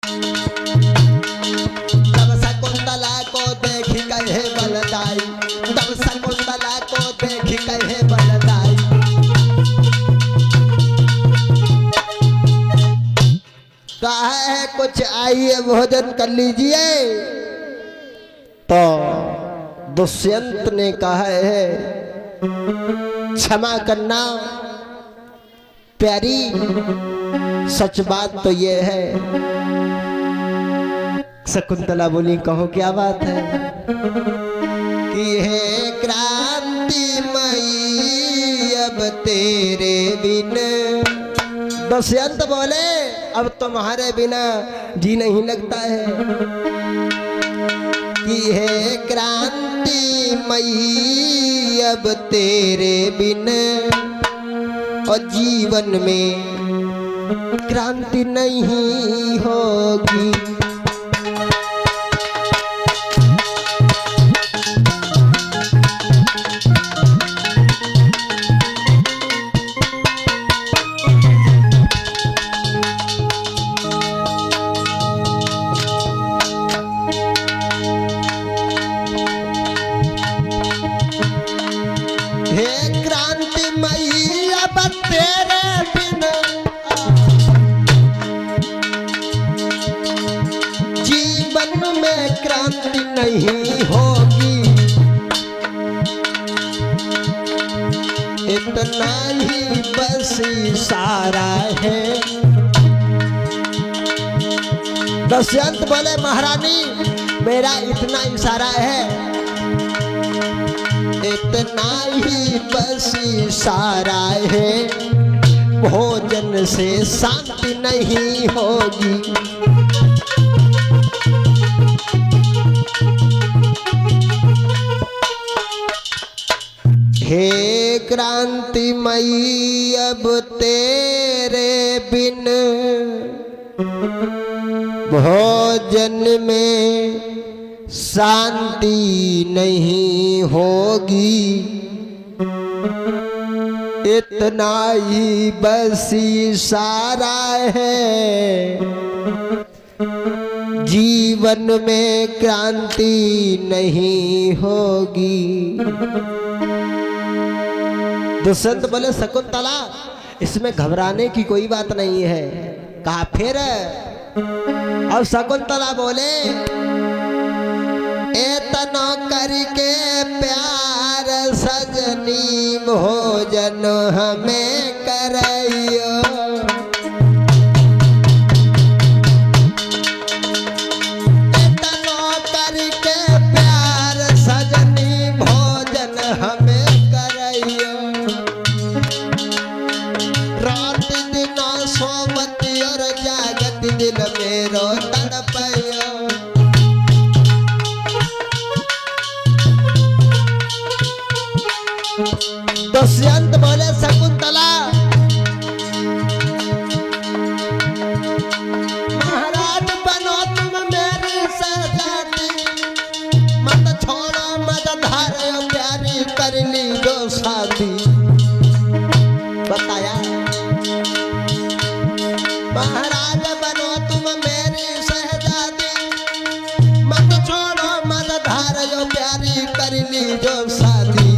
तब शकुंतला को देख कहे बलदाई, तब शकुंतला को देख कहे बलदाई। कहा है कुछ आइए भोजन कर लीजिए। तो दुष्यंत ने कहा है क्षमा करना प्यारी, सच बात तो ये है। शकुंतला बोली कहो क्या बात है। कि हे क्रांति मई अब तेरे बिन। दुष्यंत बोले अब तुम्हारे बिना जी नहीं लगता है। कि हे क्रांति मई अब तेरे बिन और जीवन में क्रांति नहीं होगी। क्रांति नहीं होगी, इतना ही बस इशारा है। दुष्यंत बोले महारानी मेरा इतना इशारा है, इतना ही बस इशारा है। भोजन से शांति नहीं होगी। हे क्रांतिमयी अब तेरे बिन भोजन में शांति नहीं होगी, इतना ही बस इशारा है। जीवन में क्रांति नहीं होगी। दुष्यंत बोले शकुंतला इसमें घबराने की कोई बात नहीं है। कहा फिर? और शकुंतला बोले एतनो करके प्यार सजनी भोजन हमें करइयो। एतनो करके प्यार सजनी भोजन हमें करइयो। रात दिन सोवत और जागत दिल मेरो तड़पयो। दुष्यंत बोले शकुंतला महाराज बनो तुम मेरी सहजादी, मत छोड़ो मत धारो प्यारी कर ली जो शादी। बताया महाराज बनो तुम मेरी सहजादी, मत छोड़ो मत धारो प्यारी कर ली जो शादी।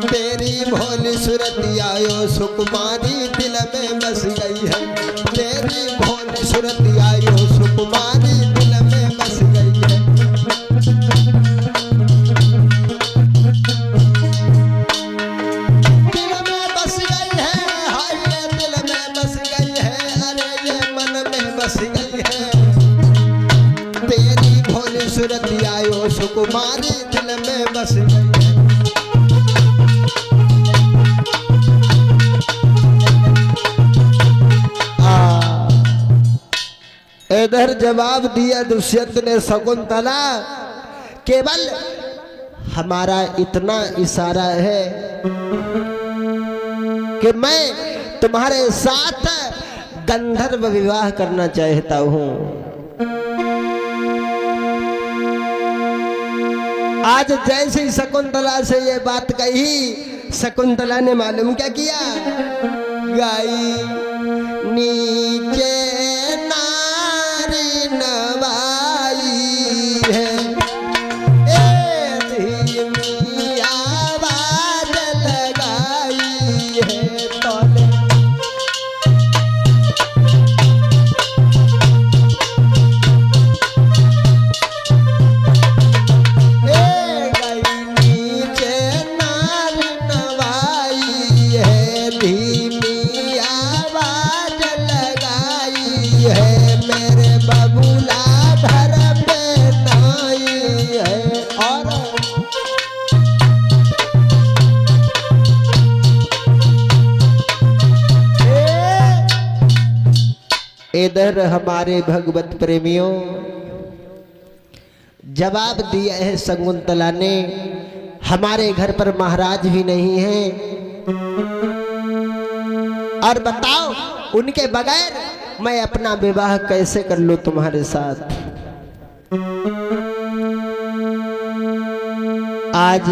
तेरी भोली सूरत आयो सुकुमारी दिल में बस गई है। तेरी भोली सूरत आयो सुकुमारी दिल में बस गई है। दिल में बस गई है, हाय ये दिल में बस गई है, अरे ये मन में बस गई है। तेरी भोली सूरत आयो सुकुमारी दिल में बस गई है। इधर जवाब दिया दुष्यंत ने शकुंतला केवल हमारा इतना इशारा है कि मैं तुम्हारे साथ गंधर्व विवाह करना चाहता हूं। आज जैसे ही शकुंतला से ये बात कही, शकुंतला ने मालूम क्या किया? गाई नीचे नारी नवाई है, धीमी आवाज लगाई है तोले। नीचे नारी नवाई है, धीमी आवाज लगाई है, मेरे बबूला घर पे नाई है। और इधर हमारे भगवत प्रेमियों जवाब दिया है शकुंतला ने, हमारे घर पर महाराज भी नहीं है, और बताओ उनके बगैर मैं अपना विवाह कैसे कर लूं तुम्हारे साथ। आज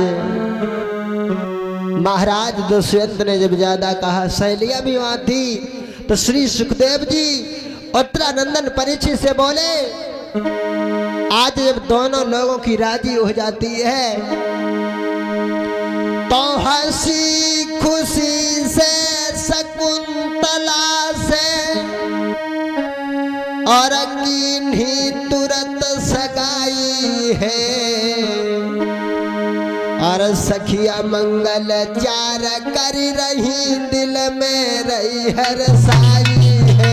महाराज दुष्यंत ने जब ज्यादा कहा, सहेलियां भी वहां थी, तो श्री सुखदेव जी उत्तरानंदन परीक्षित से बोले, आज जब दोनों लोगों की राजी हो जाती है तो हंसी खुशी से शकुंतला से और ही तुरंत सगाई है, और सखिया मंगल चार कर रही, दिल में रही हरसाई है।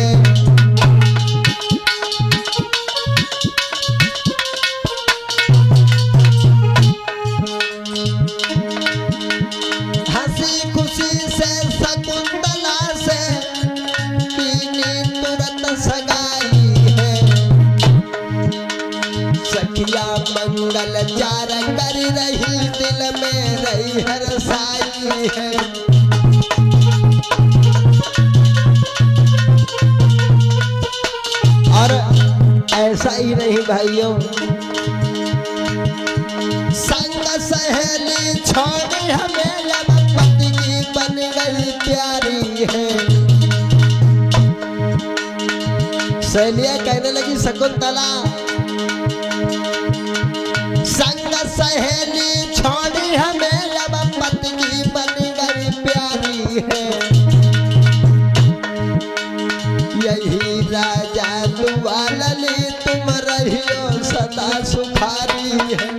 हंसी खुशी से शकुंतला से पीनी तुरंत सगाई है, सखिया मंगल चार कर रही, दिल में रही हरसाई है। और ऐसा ही नहीं भाइयों, संग सहेली छोड़ी हमें लब पति की बन गई प्यारी है। सहेलियां कहने लगी शकुंतला, संग सहेली छोड़ी हमें लब पति की बन गई प्यारी है, यही राजा दुआ लली तुम रहियो सदा सुखारी है।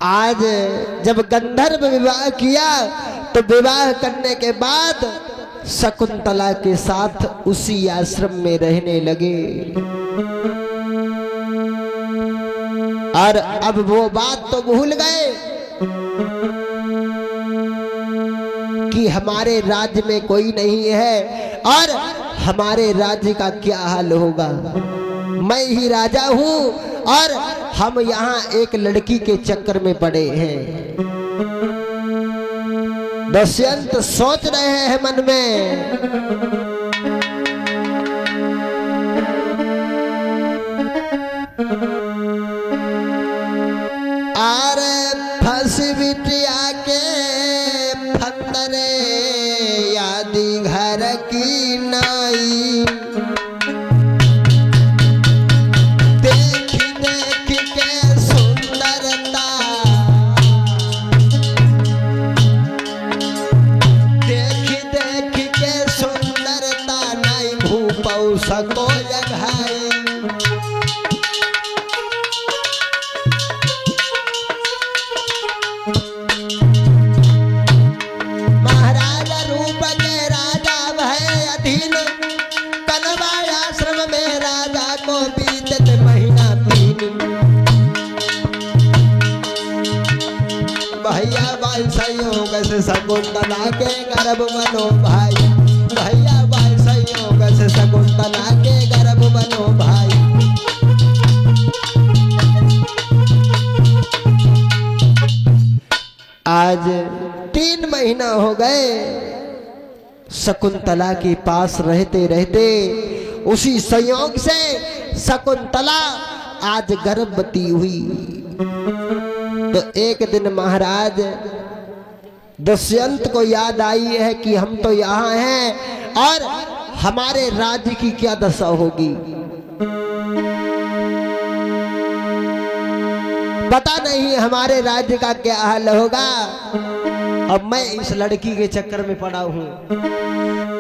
आज जब गंधर्व विवाह किया तो विवाह करने के बाद शकुंतला के साथ उसी आश्रम में रहने लगे, और अब वो बात तो भूल गए कि हमारे राज्य में कोई नहीं है और हमारे राज्य का क्या हाल होगा। मैं ही राजा हूं और हम यहाँ एक लड़की के चक्कर में पड़े हैं। दुष्यंत सोच रहे हैं मन में, आरे फंस बिटिया के फंदरे यादी घर की नाई, देख देख के सुंदरता, देख देख के सुंदरता नहीं भूपौ सको जगाई। भैया भाई संयोग से शकुंतला के गर्भ बनो भाई, भैया भाई संयोग से शकुंतला के गर्भ बनो भाई। आज 3 महीना हो गए शकुंतला के पास रहते रहते उसी संयोग से शकुंतला आज गर्भवती हुई। तो एक दिन महाराज दुष्यंत को याद आई है कि हम तो यहाँ हैं और हमारे राज्य की क्या दशा होगी, पता नहीं हमारे राज्य का क्या हाल होगा। अब मैं इस लड़की के चक्कर में पड़ा हूं।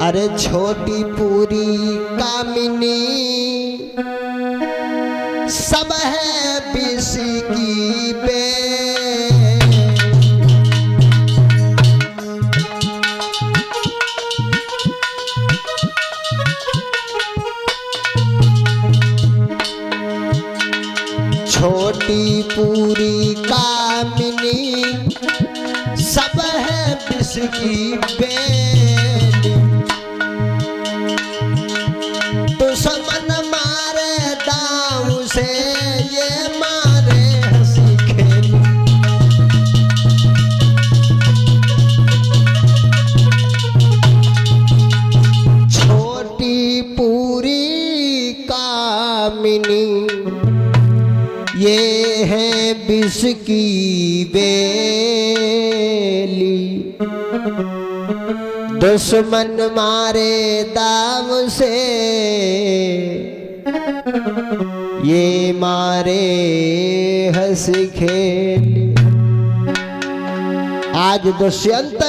अरे छोटी पूरी कामिनी सब है विष की बे, छोटी पूरी कामिनी सब है विष की बेली, दुश्मन मारे दांव से ये मारे हंसी खेली। छोटी पूरी कामिनी ये है विष की बेली, दुश्मन मारे दाव से ये मारे हंस खेली। आज दुष्यंत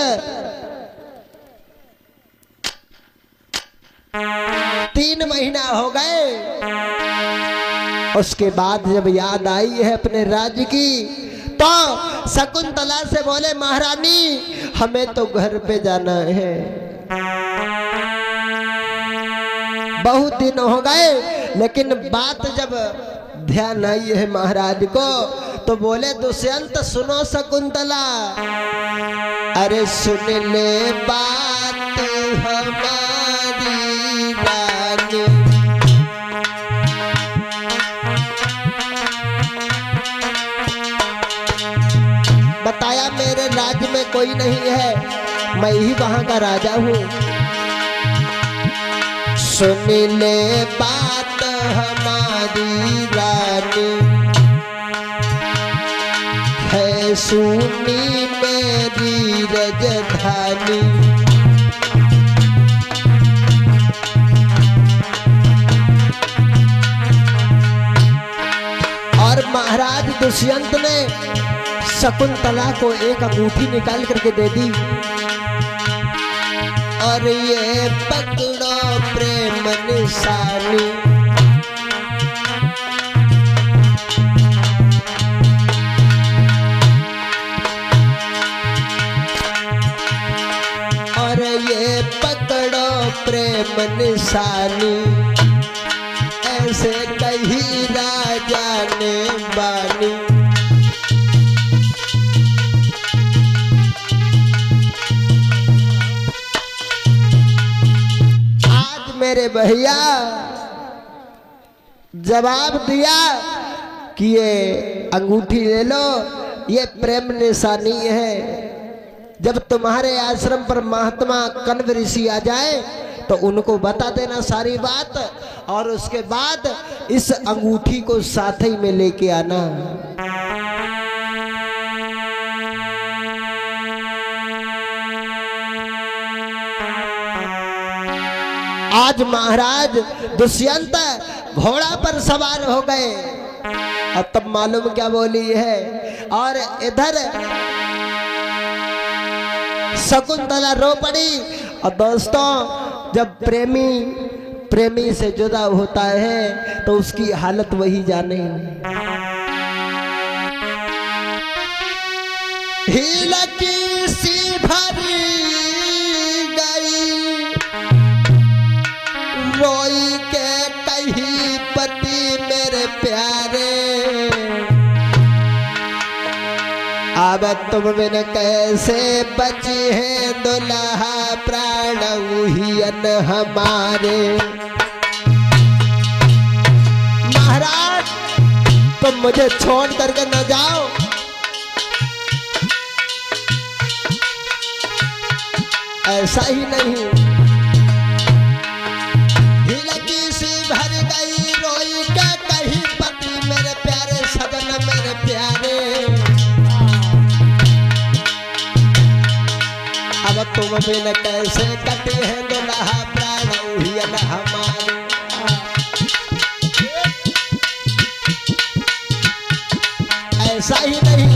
3 महीना हो गए। उसके बाद जब याद आई है अपने राज्य की तो शकुंतला से बोले महारानी हमें तो घर पे जाना है, बहुत दिन हो गए। लेकिन बात जब ध्यान आई है महाराज को तो बोले दुष्यंत सुनो शकुंतला, अरे सुन ले बात हमारी रानी, बताया मेरे राज्य में कोई नहीं है, मैं ही वहां का राजा हूं। सुन ले बात हमारी रानी, है सुनी मेरी राजधानी, और महाराज दुष्यंत ने शकुंतला को एक अंगूठी निकाल करके दे दी और ये पकड़ो प्रेम निशानी, और ये पकड़ो प्रेम निशानी, ऐसे कही राजा ने बानी। मेरे भैया जवाब दिया कि ये अंगूठी ले लो, ये प्रेम निशानी है। जब तुम्हारे आश्रम पर महात्मा कण्व ऋषि आ जाए तो उनको बता देना सारी बात, और उसके बाद इस अंगूठी को साथ ही में लेके आना। आज महाराज दुष्यंत घोड़ा पर सवार हो गए। अब तब मालूम क्या बोली है, और इधर शकुंतला रो पड़ी। और दोस्तों जब प्रेमी से जुदा होता है तो उसकी हालत वही जाने। हिलकी सी भरी रोई के कही पति मेरे प्यारे, अब तुम बिन कैसे बची है दुल्हा प्राण उहियन हमारे। महाराज तुम मुझे छोड़ करके न जाओ, ऐसा ही नहीं। हिलकी सी तुम बिन कैसे कटे हैं दुल्हा प्राण उहियन हमारे। ऐसा ही नहीं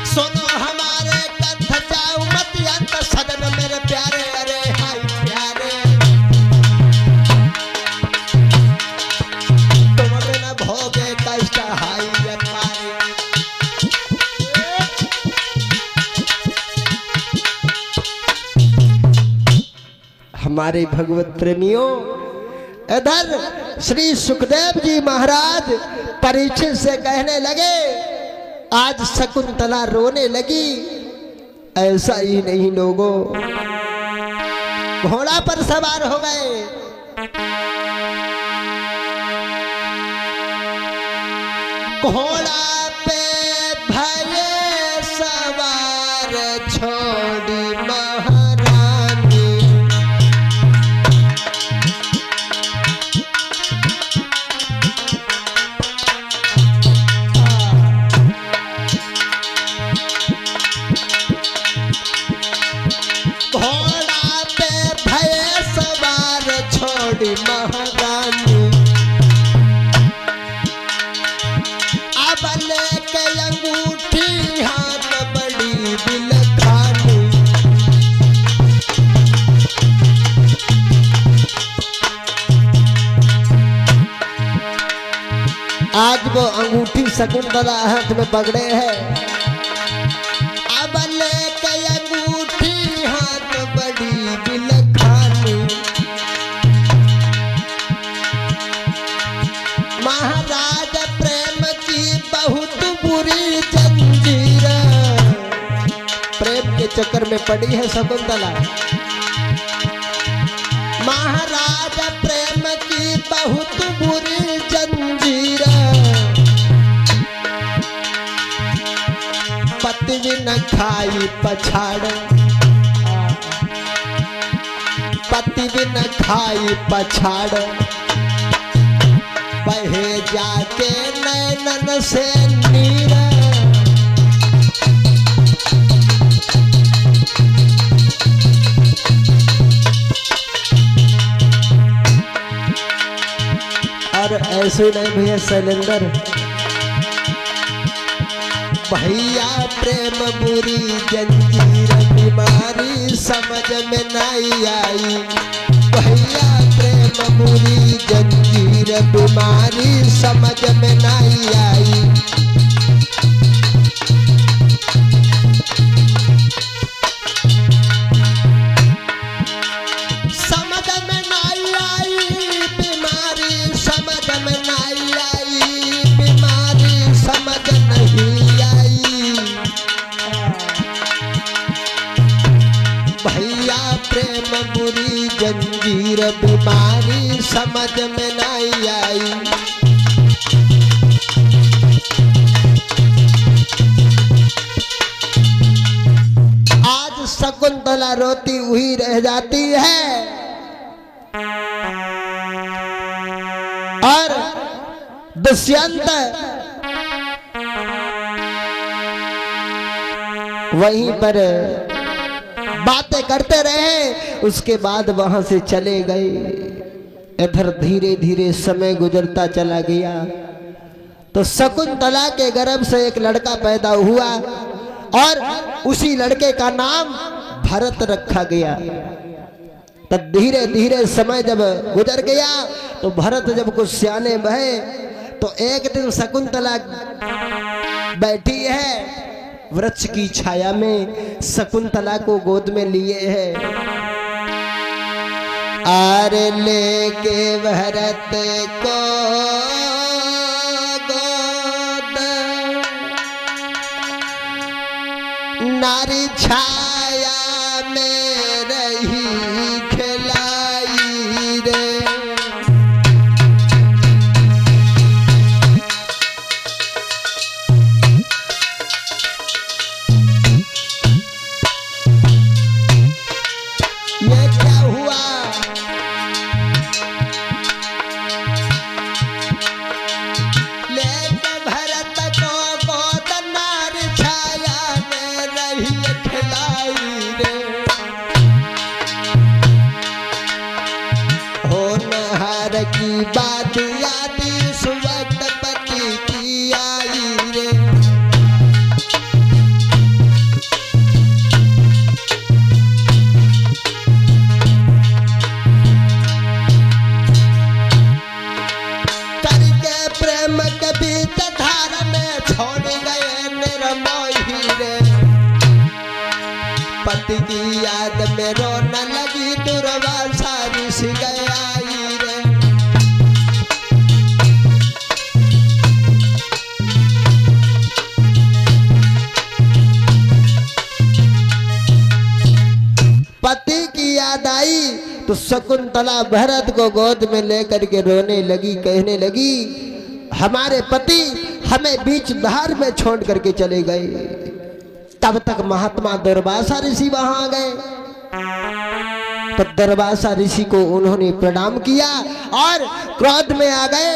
सुनो हमारे कंठ जाऊ मत अंत सदन मेरे प्यारे। अरे हाय प्यारे तुम बिन भोगे कष्ट हाय मारे। हमारे भगवत प्रेमियों, इधर श्री सुखदेव जी महाराज परीक्षित से कहने लगे, आज शकुंतला रोने लगी। ऐसा ही नहीं लोगों, घोड़ा पर सवार हो गए। घोड़ा पे भये सवार छोड़ी महारानी। घोड़ा पे भये सवार छोड़ी महारानी। अब लेके अंगूठी हाथ बड़ी बिलखानी। आज वो अंगूठी शकुंतला हाथ में पकड़े है। अब लेके अंगूठी हाथ बड़ी बिलखानी। महाराज प्रेम की बहुत बुरी जंजीर, प्रेम के चक्कर में पड़ी है शकुंतला। महाराज प्रेम की बहुत बुरी जंजीर। पति बिन खाई पछाड़, पति बिन खाई पछाड़। बहे जाके नैनन से नीर। और ऐसे नहीं भैया शैलेंद्र भैया प्रेम बुरी जंजीर बीमारी समझ में नहीं आई। भैया प्रेम बुरी जंजीर बीमारी समझ में नहीं आई। समझ में नहीं आई बीमारी, समझ में नहीं आई बीमारी, समझ नहीं आई। भैया प्रेम बुरी जंजीर बीमारी समझ में नहीं आई। आज शकुंतला रोती हुई रह जाती है और दुष्यंत वहीं पर बातें करते रहे। उसके बाद वहां से चले गए। इधर धीरे धीरे समय गुजरता चला गया तो शकुंतला के गर्भ से एक लड़का पैदा हुआ और उसी लड़के का नाम भरत रखा गया। तब धीरे धीरे समय जब गुजर गया तो भरत जब कुछ सियाने बहे तो एक दिन शकुंतला बैठी है वृक्ष की छाया में, शकुंतला को गोद में लिए है। आर लेके भरत को गोद नारी छाया में रही खिलाई रे। ये क्या हुआ? लेके भरत को गोद नारी छाया में रही प्यार की बात याद उस वक्त पति की आई रे। करके प्रेम कभी धार में छोड़ गए निर्मोही रे। पति की याद में रोने लगी दुर्वासा ऋषि गया रे। पति की याद आई तो शकुंतला भरत को गोद में लेकर के रोने लगी, कहने लगी हमारे पति हमें बीच धार में छोड़ करके चले गए। तब तक महात्मा दुर्वासा ऋषि वहां आ गए। तो दुर्वासा ऋषि को उन्होंने प्रणाम किया और क्रोध में आ गए।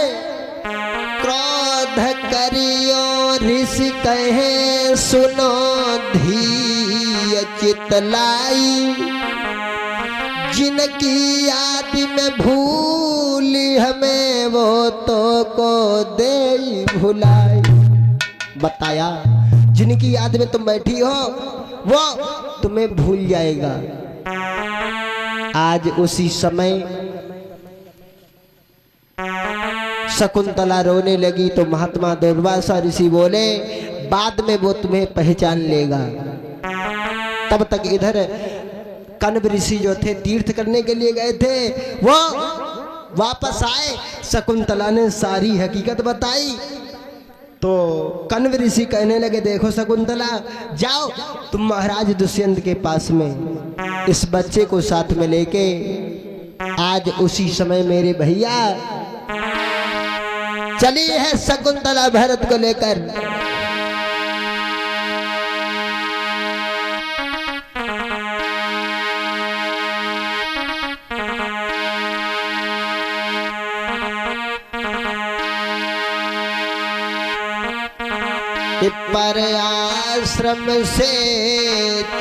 क्रोध करियो ऋषि कहे सुनो धीय चितलाई। जिनकी याद में भूली हमें वो तो को दे भुलाई। बताया जिनकी याद में तुम बैठी हो वो तुम्हें भूल जाएगा। आज उसी समय शकुंतला रोने लगी तो महात्मा दुर्वासा ऋषि बोले बाद में वो तुम्हें पहचान लेगा। तब तक इधर कण्व ऋषि जो थे तीर्थ करने के लिए गए थे वो वापस आए। शकुंतला ने सारी हकीकत बताई तो कण्व ऋषि कहने लगे देखो शकुंतला जाओ तुम महाराज दुष्यंत के पास में इस बच्चे को साथ में लेके आज उसी समय मेरे भैया चली है शकुंतला भरत को लेकर। पर आश्रम से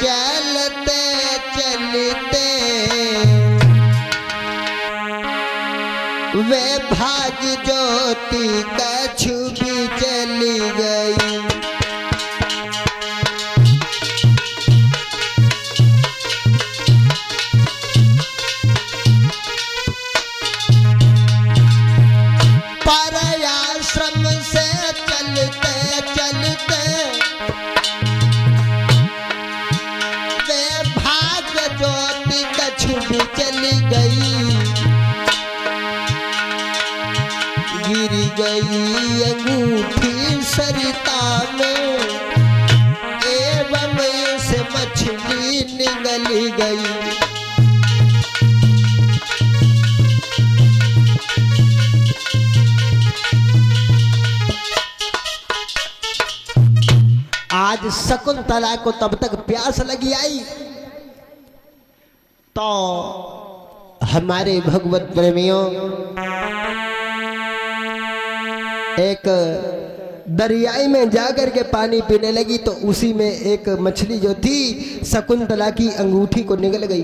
चलते चलते वे भाग ज्योति कछु भी चली गई। पर आश्रम से चलते चलते वे भाग ज्योति कछु भी चली गई। गिर गई अंगूठी सरिता में एवं से मछली निगल गई। आज शकुंतला को तब तक प्यास लगी आई तो हमारे भगवत प्रेमियों एक दरियाई में जाकर के पानी पीने लगी तो उसी में एक मछली जो थी शकुंतला की अंगूठी को निगल गई।